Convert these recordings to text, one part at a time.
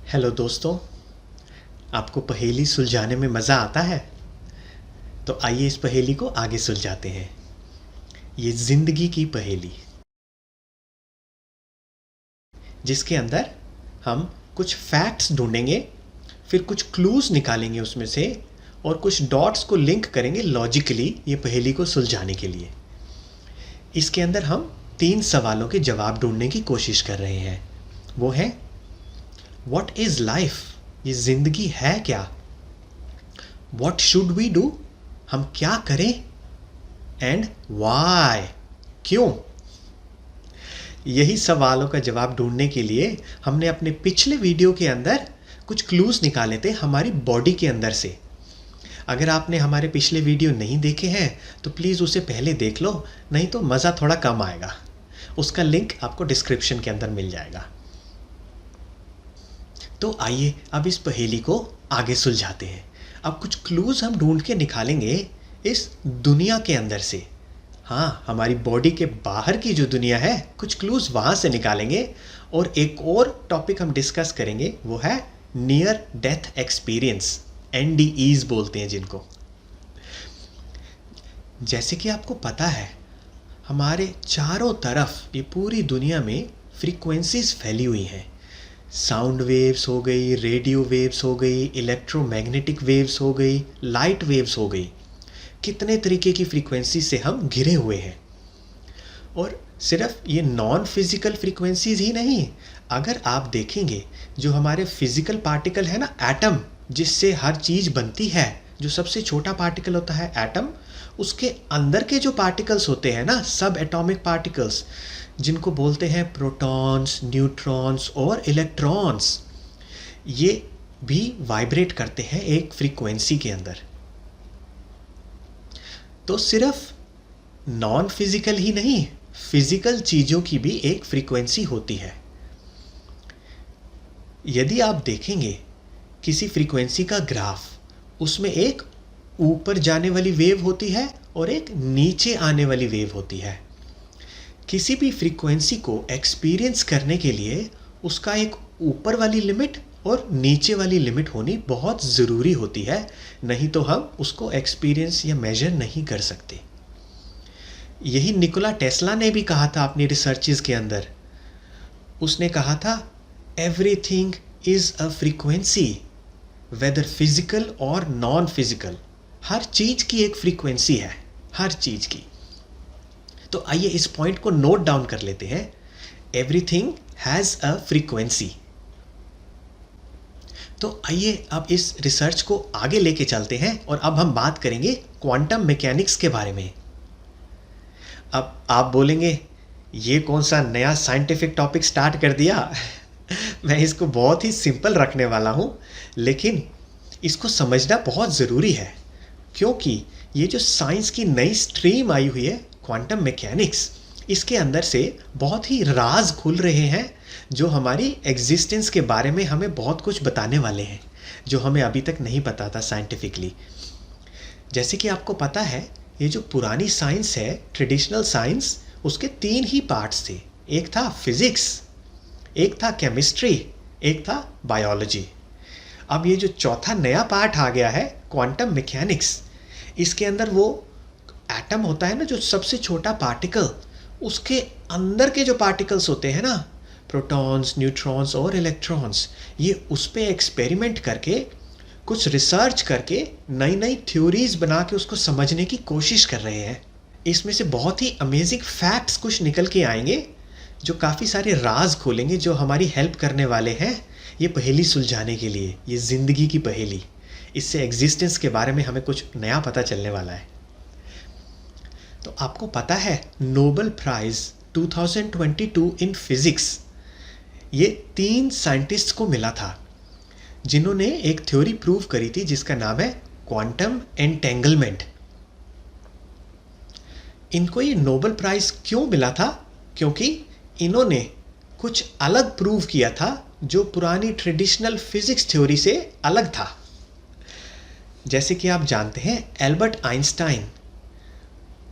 Hello दोस्तों, आपको पहेली सुलझाने में मज़ा आता है? तो आइए इस पहेली को आगे सुलझाते हैं। ये ज़िंदगी की पहेली, जिसके अंदर हम कुछ फैक्ट्स ढूंढेंगे, फिर कुछ क्लूज़ निकालेंगे उसमें से और कुछ डॉट्स को लिंक करेंगे लॉजिकली ये पहेली को सुलझाने के लिए। इसके अंदर हम 3 सवालों के जवाब ढूंढने की कोशिश कर रहे हैं। वो है, व्हाट इज़ लाइफ? ये ज़िंदगी है क्या? What should we do? हम क्या करें? And why? क्यों? यही सवालों का जवाब ढूंढने के लिए हमने अपने पिछले वीडियो के अंदर कुछ क्लूज निकाले थे हमारी बॉडी के अंदर से। अगर आपने हमारे पिछले वीडियो नहीं देखे हैं तो प्लीज़ उसे पहले देख लो, नहीं तो मज़ा थोड़ा कम आएगा। उसका लिंक आपको डिस्क्रिप्शन के अंदर मिल जाएगा। तो आइए अब इस पहेली को आगे सुलझाते हैं। अब कुछ क्लूज हम ढूंढ के निकालेंगे इस दुनिया के अंदर से। हाँ, हमारी बॉडी के बाहर की जो दुनिया है, कुछ क्लूज वहाँ से निकालेंगे। और एक और टॉपिक हम डिस्कस करेंगे, वो है नियर डेथ एक्सपीरियंस, NDEs बोलते हैं जिनको। जैसे कि आपको पता है, हमारे चारों तरफ ये पूरी दुनिया में फ्रीक्वेंसीज फैली हुई हैं। साउंड वेव्स हो गई, रेडियो वेव्स हो गई, इलेक्ट्रोमैग्नेटिक वेव्स हो गई, लाइट वेव्स हो गई। कितने तरीके की फ्रीक्वेंसी से हम घिरे हुए हैं। और सिर्फ ये नॉन फिजिकल फ्रीक्वेंसीज ही नहीं, अगर आप देखेंगे जो हमारे फिजिकल पार्टिकल है ना, एटम, जिससे हर चीज़ बनती है, जो सबसे छोटा पार्टिकल होता है एटम, उसके अंदर के जो पार्टिकल्स होते हैं ना, सब एटॉमिक पार्टिकल्स, जिनको बोलते हैं प्रोटॉन्स, न्यूट्रॉन्स और इलेक्ट्रॉन्स, ये भी वाइब्रेट करते हैं एक फ्रीक्वेंसी के अंदर। तो सिर्फ नॉन फिजिकल ही नहीं, फिजिकल चीज़ों की भी एक फ्रीक्वेंसी होती है। यदि आप देखेंगे किसी फ्रीक्वेंसी का ग्राफ, उसमें एक ऊपर जाने वाली वेव होती है और एक नीचे आने वाली वेव होती है। किसी भी फ्रीक्वेंसी को एक्सपीरियंस करने के लिए उसका एक ऊपर वाली लिमिट और नीचे वाली लिमिट होनी बहुत ज़रूरी होती है, नहीं तो हम उसको एक्सपीरियंस या मेजर नहीं कर सकते। यही निकोला टेस्ला ने भी कहा था अपनी रिसर्चेस के अंदर। उसने कहा था, everything is a frequency, whether physical और नॉन फिजिकल। हर चीज़ की एक फ्रीक्वेंसी है, हर चीज़ की। तो आइए इस पॉइंट को नोट डाउन कर लेते हैं। Everything has a frequency. तो आइए अब इस रिसर्च को आगे लेके चलते हैं और अब हम बात करेंगे क्वांटम मैकेनिक्स के बारे में। अब आप बोलेंगे, ये कौन सा नया साइंटिफिक टॉपिक स्टार्ट कर दिया? मैं इसको बहुत ही सिंपल रखने वाला हूँ, लेकिन इसको समझना बहुत ज़रूरी है, क्योंकि ये जो साइंस की नई स्ट्रीम आई हुई है, क्वांटम मैकेनिक्स, इसके अंदर से बहुत ही राज खुल रहे हैं जो हमारी एग्जिस्टेंस के बारे में हमें बहुत कुछ बताने वाले हैं, जो हमें अभी तक नहीं पता था साइंटिफिकली। जैसे कि आपको पता है, ये जो पुरानी साइंस है, ट्रेडिशनल साइंस, उसके 3 ही पार्ट्स थे। एक था फिजिक्स, एक था केमिस्ट्री, एक था बायोलॉजी। अब ये जो चौथा नया पार्ट आ गया है, क्वांटम मैकेनिक्स, इसके अंदर वो एटम होता है ना, जो सबसे छोटा पार्टिकल, उसके अंदर के जो पार्टिकल्स होते हैं ना, प्रोटॉन्स, न्यूट्रॉन्स और इलेक्ट्रॉन्स, ये उस पर एक्सपेरिमेंट करके, कुछ रिसर्च करके, नई नई थ्योरीज बना के उसको समझने की कोशिश कर रहे हैं। इसमें से बहुत ही अमेजिंग फैक्ट्स कुछ निकल के आएंगे, जो काफ़ी सारे राज खोलेंगे, जो हमारी हेल्प करने वाले हैं ये पहेली सुलझाने के लिए, ये ज़िंदगी की पहेली। इससे एग्जिस्टेंस के बारे में हमें कुछ नया पता चलने वाला है। तो आपको पता है, नोबेल प्राइज़ 2022 इन फिज़िक्स ये 3 साइंटिस्ट्स को मिला था, जिन्होंने एक थ्योरी प्रूव करी थी जिसका नाम है क्वांटम एंटेंगलमेंट। इनको ये नोबेल प्राइज़ क्यों मिला था? क्योंकि इन्होंने कुछ अलग प्रूव किया था जो पुरानी ट्रेडिशनल फिजिक्स थ्योरी से अलग था। जैसे कि आप जानते हैं, एल्बर्ट आइंस्टाइन,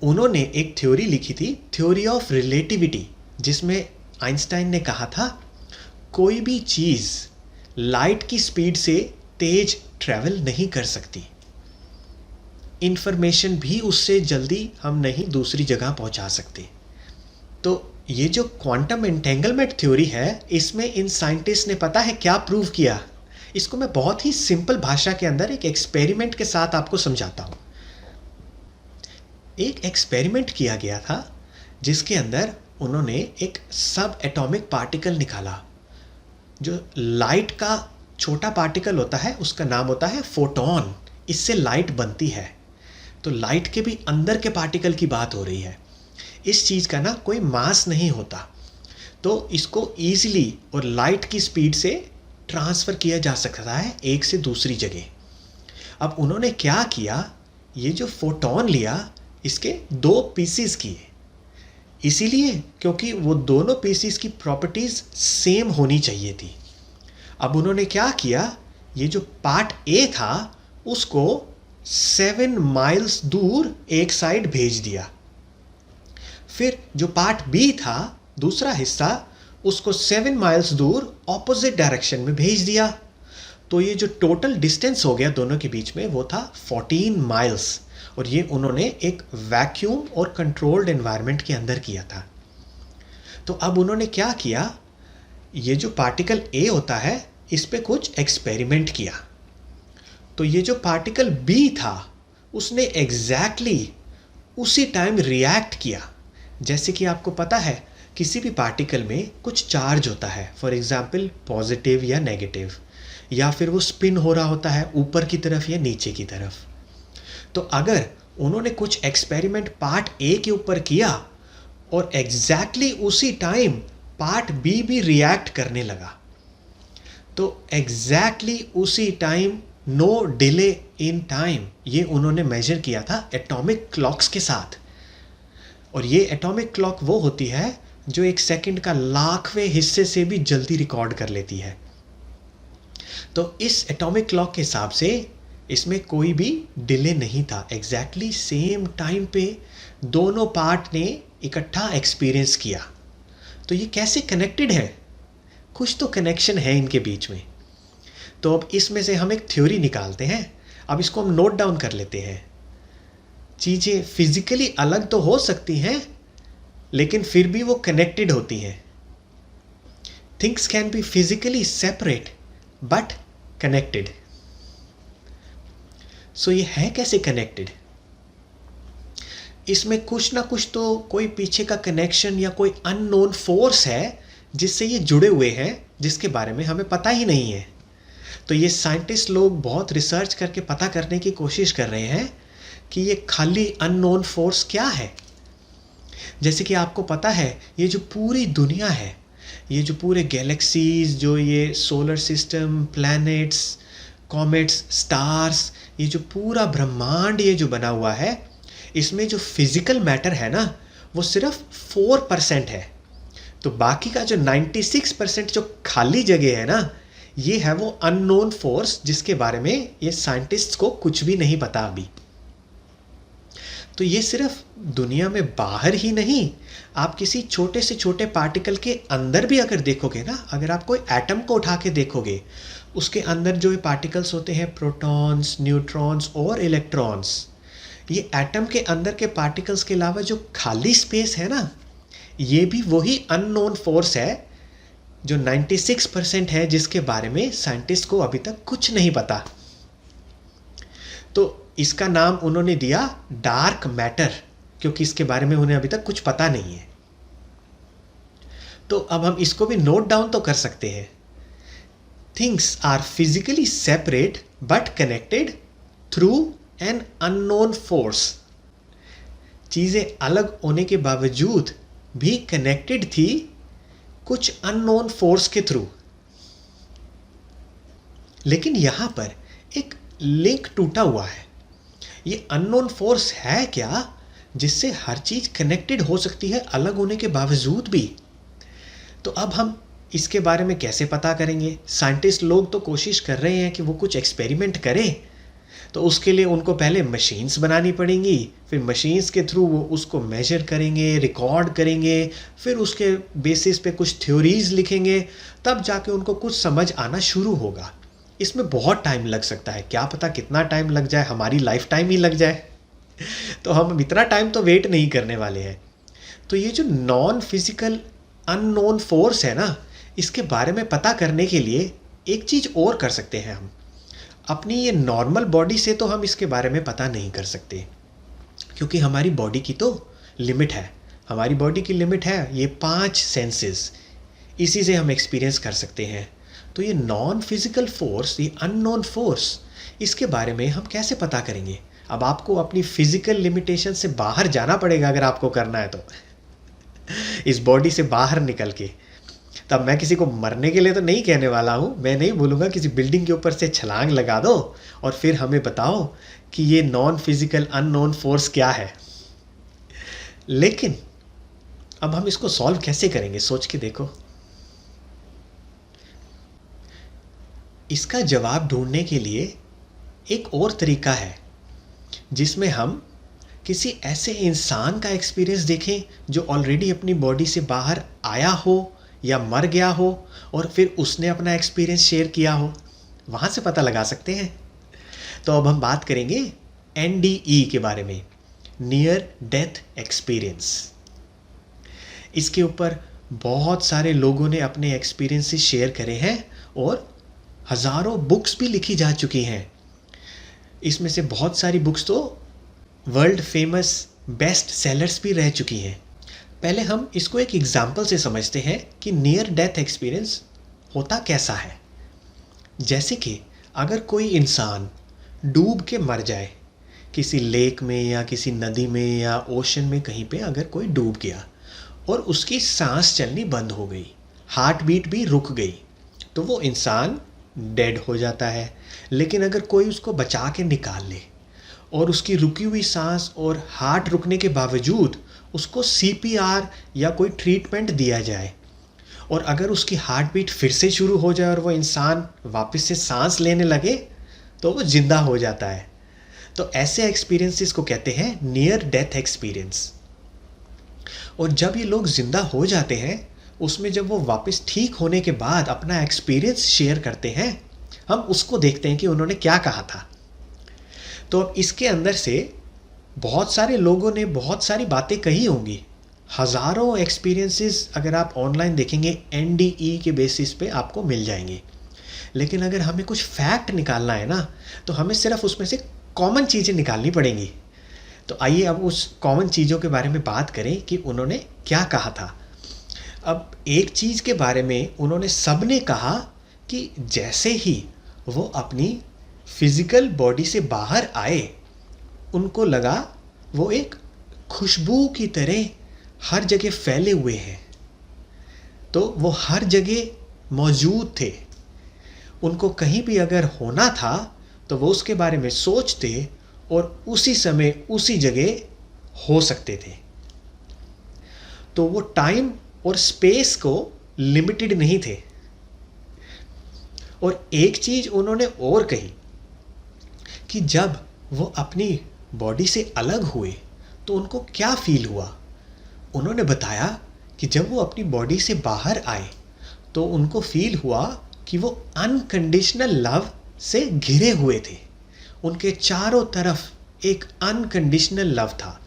उन्होंने एक थ्योरी लिखी थी, थ्योरी ऑफ रिलेटिविटी, जिसमें आइंस्टाइन ने कहा था, कोई भी चीज़ लाइट की स्पीड से तेज ट्रैवल नहीं कर सकती। इंफॉर्मेशन भी उससे जल्दी हम नहीं दूसरी जगह पहुंचा सकते। तो ये जो क्वांटम एंटेंगलमेंट थ्योरी है, इसमें इन साइंटिस्ट ने पता है क्या प्रूव किया? इसको मैं बहुत ही सिंपल भाषा के अंदर एक एक्सपेरिमेंट के साथ आपको समझाता हूं। एक एक्सपेरिमेंट किया गया था जिसके अंदर उन्होंने एक सब एटॉमिक पार्टिकल निकाला। जो लाइट का छोटा पार्टिकल होता है उसका नाम होता है फोटॉन। इससे लाइट बनती है। तो लाइट के भी अंदर के पार्टिकल की बात हो रही है। इस चीज़ का ना कोई मास नहीं होता, तो इसको ईजिली और लाइट की स्पीड से ट्रांसफ़र किया जा सकता है एक से दूसरी जगह। अब उन्होंने क्या किया, ये जो फोटॉन लिया इसके दो पीसीस किए, इसीलिए क्योंकि वो दोनों पीसीस की प्रॉपर्टीज़ सेम होनी चाहिए थी। अब उन्होंने क्या किया, ये जो पार्ट ए था उसको 7 माइल्स दूर एक साइड भेज दिया। फिर जो पार्ट बी था दूसरा हिस्सा, उसको 7 माइल्स दूर ऑपोजिट डायरेक्शन में भेज दिया। तो ये जो टोटल डिस्टेंस हो गया दोनों के बीच में वो था 14 माइल्स। और ये उन्होंने एक वैक्यूम और कंट्रोल्ड एनवायरनमेंट के अंदर किया था। तो अब उन्होंने क्या किया, ये जो पार्टिकल ए होता है इस पे कुछ एक्सपेरिमेंट किया। तो ये जो पार्टिकल बी था उसने एग्जैक्टली उसी टाइम रिएक्ट किया। जैसे कि आपको पता है किसी भी पार्टिकल में कुछ चार्ज होता है, फॉर एग्जाम्पल पॉजिटिव या नेगेटिव, या फिर वो स्पिन हो रहा होता है ऊपर की तरफ या नीचे की तरफ। तो अगर उन्होंने कुछ एक्सपेरिमेंट पार्ट ए के ऊपर किया और एग्जैक्टली उसी टाइम पार्ट बी भी रिएक्ट करने लगा, तो एग्जैक्टली उसी time, no delay in time, ये उन्होंने मेजर किया था एटॉमिक क्लॉक्स के साथ। और ये एटॉमिक क्लॉक वो होती है जो एक सेकंड का लाखवें हिस्से से भी जल्दी रिकॉर्ड कर लेती है। तो इस एटॉमिक क्लॉक के हिसाब से इसमें कोई भी डिले नहीं था। एग्जैक्टली सेम टाइम पे दोनों पार्ट ने इकट्ठा एक्सपीरियंस किया। तो ये कैसे कनेक्टेड है? कुछ तो कनेक्शन है इनके बीच में। तो अब इसमें से हम एक थ्योरी निकालते हैं। अब इसको हम नोट डाउन कर लेते हैं। चीज़ें फिजिकली अलग तो हो सकती हैं लेकिन फिर भी वो कनेक्टेड होती हैं। Things can be physically separate but connected. So ये है कैसे कनेक्टेड? इसमें कुछ ना कुछ तो कोई पीछे का कनेक्शन या कोई अननोन फोर्स है जिससे ये जुड़े हुए हैं, जिसके बारे में हमें पता ही नहीं है। तो ये साइंटिस्ट लोग बहुत रिसर्च करके पता करने की कोशिश कर रहे हैं कि ये खाली अननोन फोर्स क्या है। जैसे कि आपको पता है ये जो पूरी दुनिया है, ये जो पूरे गैलेक्सीज, जो ये solar system, planets, comets, stars, ये जो पूरा ब्रह्मांड ये जो बना हुआ है, इसमें जो फिजिकल मैटर है ना वो सिर्फ 4% है। तो बाकी का जो 96% जो खाली जगह है ना, ये है वो अननोन फोर्स जिसके बारे में ये साइंटिस्ट्स को कुछ भी नहीं पता अभी। तो ये सिर्फ दुनिया में बाहर ही नहीं, आप किसी छोटे से छोटे पार्टिकल के अंदर भी अगर देखोगे ना, अगर आप कोई एटम को उठा के देखोगे, उसके अंदर जो ये पार्टिकल्स होते हैं, प्रोटॉन्स, न्यूट्रॉन्स और इलेक्ट्रॉन्स, ये एटम के अंदर के पार्टिकल्स के अलावा जो खाली स्पेस है ना, ये भी वही अननोन फोर्स है जो 96% है, जिसके बारे में साइंटिस्ट को अभी तक कुछ नहीं पता। तो इसका नाम उन्होंने दिया डार्क मैटर, क्योंकि इसके बारे में उन्हें अभी तक कुछ पता नहीं है। तो अब हम इसको भी नोट डाउन तो कर सकते हैं। Things are physically separate but connected through an unknown force. चीज़ें अलग होने के बावजूद भी कनेक्टेड थी कुछ अननोन फोर्स के थ्रू। लेकिन यहां पर एक लिंक टूटा हुआ है। ये अननोन फोर्स है क्या जिससे हर चीज कनेक्टेड हो सकती है अलग होने के बावजूद भी? तो अब हम इसके बारे में कैसे पता करेंगे? साइंटिस्ट लोग तो कोशिश कर रहे हैं कि वो कुछ एक्सपेरिमेंट करें, तो उसके लिए उनको पहले मशीन्स बनानी पड़ेंगी, फिर मशीन्स के थ्रू वो उसको मेजर करेंगे, रिकॉर्ड करेंगे, फिर उसके बेसिस पे कुछ थ्योरीज लिखेंगे, तब जाके उनको कुछ समझ आना शुरू होगा। इसमें बहुत टाइम लग सकता है, क्या पता कितना टाइम लग जाए, हमारी लाइफ टाइम ही लग जाए। तो हम इतना टाइम तो वेट नहीं करने वाले हैं। तो ये जो नॉन फिजिकल अननोन फोर्स है ना, इसके बारे में पता करने के लिए एक चीज़ और कर सकते हैं हम। अपनी ये नॉर्मल बॉडी से तो हम इसके बारे में पता नहीं कर सकते, क्योंकि हमारी बॉडी की तो लिमिट है। हमारी बॉडी की लिमिट है ये 5 सेंसेस, इसी से हम एक्सपीरियंस कर सकते हैं। तो ये नॉन फिजिकल फोर्स, ये अननोन फोर्स, इसके बारे में हम कैसे पता करेंगे? अब आपको अपनी फिजिकल लिमिटेशन से बाहर जाना पड़ेगा अगर आपको करना है तो, इस बॉडी से बाहर निकल के। तब मैं किसी को मरने के लिए तो नहीं कहने वाला हूँ, मैं नहीं बोलूँगा किसी बिल्डिंग के ऊपर से छलांग लगा दो और फिर हमें बताओ कि ये नॉन फिजिकल अननोन फोर्स क्या है। लेकिन अब हम इसको सॉल्व कैसे करेंगे, सोच के देखो। इसका जवाब ढूंढने के लिए एक और तरीका है, जिसमें हम किसी ऐसे इंसान का एक्सपीरियंस देखें जो ऑलरेडी अपनी बॉडी से बाहर आया हो या मर गया हो और फिर उसने अपना एक्सपीरियंस शेयर किया हो, वहाँ से पता लगा सकते हैं। तो अब हम बात करेंगे NDE के बारे में, नियर डेथ एक्सपीरियंस। इसके ऊपर बहुत सारे लोगों ने अपने एक्सपीरियंसेस शेयर करे हैं और हज़ारों बुक्स भी लिखी जा चुकी हैं। इसमें से बहुत सारी बुक्स तो वर्ल्ड फेमस बेस्ट सेलर्स भी रह चुकी हैं। पहले हम इसको एक एग्जाम्पल से समझते हैं कि नियर डेथ एक्सपीरियंस होता कैसा है। जैसे कि अगर कोई इंसान डूब के मर जाए, किसी लेक में या किसी नदी में या ओशन में कहीं पे अगर कोई डूब गया और उसकी सांस चलनी बंद हो गई, हार्ट बीट भी रुक गई, तो वो इंसान डेड हो जाता है। लेकिन अगर कोई उसको बचा के निकाल ले और उसकी रुकी हुई सांस और हार्ट रुकने के बावजूद उसको CPR या कोई ट्रीटमेंट दिया जाए और अगर उसकी हार्ट बीट फिर से शुरू हो जाए और वो इंसान वापस से सांस लेने लगे, तो वो ज़िंदा हो जाता है। तो ऐसे एक्सपीरियंसेस को कहते हैं नियर डेथ एक्सपीरियंस। और जब ये लोग ज़िंदा हो जाते हैं, उसमें जब वो वापस ठीक होने के बाद अपना एक्सपीरियंस शेयर करते हैं, हम उसको देखते हैं कि उन्होंने क्या कहा था। तो अब इसके अंदर से बहुत सारे लोगों ने बहुत सारी बातें कही होंगी, हज़ारों एक्सपीरियंसेस अगर आप ऑनलाइन देखेंगे NDE के बेसिस पे आपको मिल जाएंगे। लेकिन अगर हमें कुछ फैक्ट निकालना है ना, तो हमें सिर्फ उसमें से कॉमन चीज़ें निकालनी पड़ेंगी। तो आइए अब उस कॉमन चीज़ों के बारे में बात करें कि उन्होंने क्या कहा था। अब एक चीज़ के बारे में उन्होंने सबने कहा कि जैसे ही वो अपनी फिज़िकल बॉडी से बाहर आए, उनको लगा वो एक खुशबू की तरह हर जगह फैले हुए हैं। तो वो हर जगह मौजूद थे। उनको कहीं भी अगर होना था तो वो उसके बारे में सोचते और उसी समय उसी जगह हो सकते थे। तो वो टाइम और स्पेस को लिमिटेड नहीं थे। और एक चीज़ उन्होंने और कही कि जब वो अपनी बॉडी से अलग हुए तो उनको क्या फील हुआ। उन्होंने बताया कि जब वो अपनी बॉडी से बाहर आए तो उनको फील हुआ कि वो अनकंडीशनल लव से घिरे हुए थे। उनके चारों तरफ एक अनकंडीशनल लव था।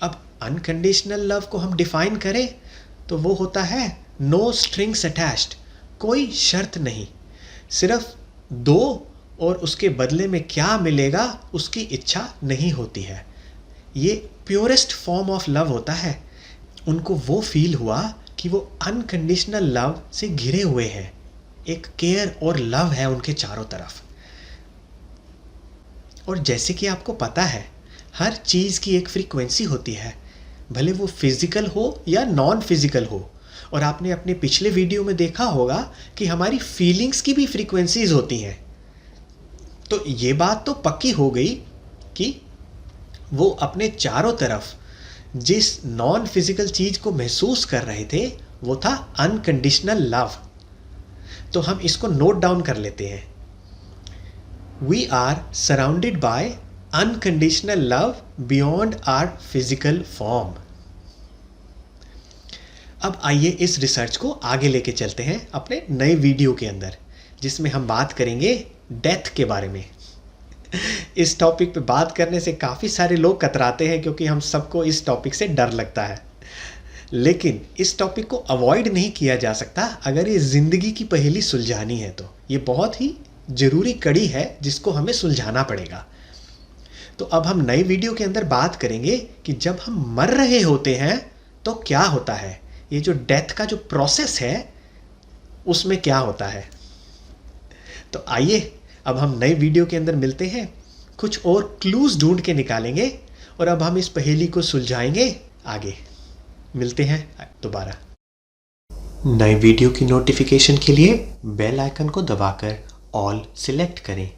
अब अनकंडीशनल लव को हम डिफाइन करें तो वो होता है नो स्ट्रिंग्स अटैच्ड, कोई शर्त नहीं, सिर्फ दो और उसके बदले में क्या मिलेगा उसकी इच्छा नहीं होती है। ये प्योरेस्ट फॉर्म ऑफ लव होता है। उनको वो फील हुआ कि वो अनकंडीशनल लव से घिरे हुए हैं, एक केयर और लव है उनके चारों तरफ। और जैसे कि आपको पता है, हर चीज़ की एक फ्रीक्वेंसी होती है, भले वो फिज़िकल हो या नॉन फिज़िकल हो। और आपने अपने पिछले वीडियो में देखा होगा कि हमारी फीलिंग्स की भी फ्रीक्वेंसीज होती हैं। तो ये बात तो पक्की हो गई कि वो अपने चारों तरफ जिस नॉन फिजिकल चीज़ को महसूस कर रहे थे वो था अनकंडीशनल लव। तो हम इसको नोट डाउन कर लेते हैं। We are surrounded by unconditional love beyond our physical form. अब आइए इस रिसर्च को आगे लेके चलते हैं अपने नए वीडियो के अंदर, जिसमें हम बात करेंगे डेथ के बारे में। इस टॉपिक पे बात करने से काफ़ी सारे लोग कतराते हैं क्योंकि हम सबको इस टॉपिक से डर लगता है, लेकिन इस टॉपिक को अवॉइड नहीं किया जा सकता अगर ये ज़िंदगी की पहेली सुलझानी है तो। ये बहुत ही ज़रूरी कड़ी है जिसको हमें सुलझाना पड़ेगा। तो अब हम नए वीडियो के अंदर बात करेंगे कि जब हम मर रहे होते हैं तो क्या होता है, ये जो डेथ का जो प्रोसेस है उसमें क्या होता है। तो आइए अब हम नए वीडियो के अंदर मिलते हैं, कुछ और क्लूज ढूंढ के निकालेंगे और अब हम इस पहेली को सुलझाएंगे। आगे मिलते हैं दोबारा। नए वीडियो की नोटिफिकेशन के लिए बेल आइकन को दबाकर ऑल सिलेक्ट करें।